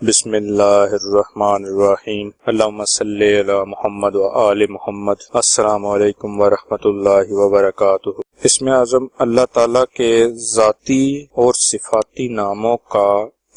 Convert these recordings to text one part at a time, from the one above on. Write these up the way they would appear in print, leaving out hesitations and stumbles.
بسم اللہ الرحمن الرحیم، اللہم صلی علی محمد و آل محمد۔ السلام علیکم ورحمۃ اللہ وبرکاتہ۔ اسم اعظم اللہ تعالیٰ کے ذاتی اور صفاتی ناموں کا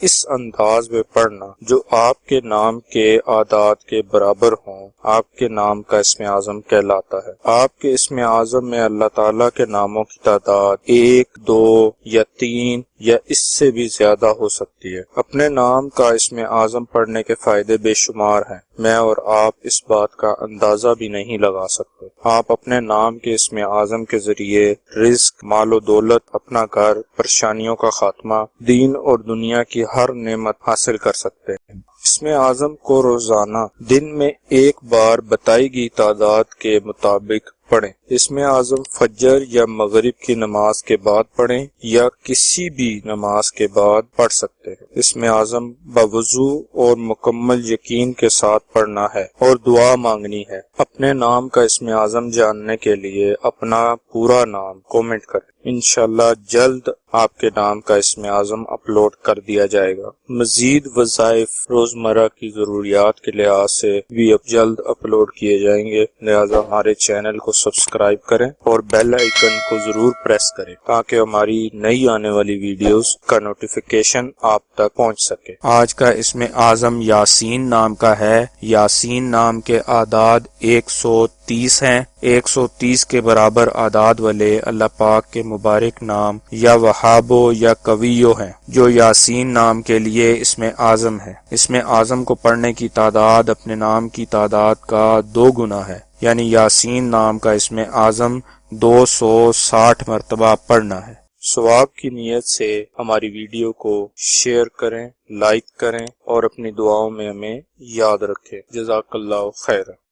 اس انداز میں پڑھنا جو آپ کے نام کے اعداد کے برابر ہوں، آپ کے نام کا اسم اعظم کہلاتا ہے۔ آپ کے اسم اعظم میں اللہ تعالیٰ کے ناموں کی تعداد 1، 2 یا 3 یا اس سے بھی زیادہ ہو سکتی ہے۔ اپنے نام کا اسم اعظم پڑھنے کے فائدے بے شمار ہیں، میں اور آپ اس بات کا اندازہ بھی نہیں لگا سکتے۔ آپ اپنے نام کے اسم اعظم کے ذریعے رزق، مال و دولت، اپنا گھر، پریشانیوں کا خاتمہ، دین اور دنیا کی ہر نعمت حاصل کر سکتے ہیں۔ اسم اعظم کو روزانہ دن میں ایک بار بتائی گئی تعداد کے مطابق پڑھیں۔ اسم اعظم فجر یا مغرب کی نماز کے بعد پڑھیں یا کسی بھی نماز کے بعد پڑھ سکتے ہیں۔ اسم اعظم بوضو اور مکمل یقین کے ساتھ پڑھنا ہے اور دعا مانگنی ہے۔ اپنے نام کا اسم اعظم جاننے کے لیے اپنا پورا نام کومنٹ کریں۔ انشاءاللہ جلد آپ کے نام کا اسم اعظم اپلوڈ کر دیا جائے گا۔ مزید وظائف روزمرہ کی ضروریات کے لحاظ سے بھی اب جلد اپلوڈ کیے جائیں گے، لہذا ہمارے چینل کو سبسکرائب کریں اور بیل آئیکن کو ضرور پریس کریں تاکہ ہماری نئی آنے والی ویڈیوز کا نوٹیفیکیشن آپ تک پہنچ سکے۔ آج کا اسم اعظم یاسین نام کا ہے۔ یاسین نام کے اعداد 130 ہیں۔ 130 کے برابر اعداد والے اللہ پاک کے مبارک نام یا وہابو یا قویو ہیں جو یاسین نام کے لیے اسم اعظم ہے۔ اسم اعظم کو پڑھنے کی تعداد اپنے نام کی تعداد کا 2 گنا ہے، یعنی یاسین نام کا اسم اعظم 260 مرتبہ پڑھنا ہے۔ ثواب کی نیت سے ہماری ویڈیو کو شیئر کریں، لائک کریں اور اپنی دعاؤں میں ہمیں یاد رکھیں۔ جزاک اللہ خیر۔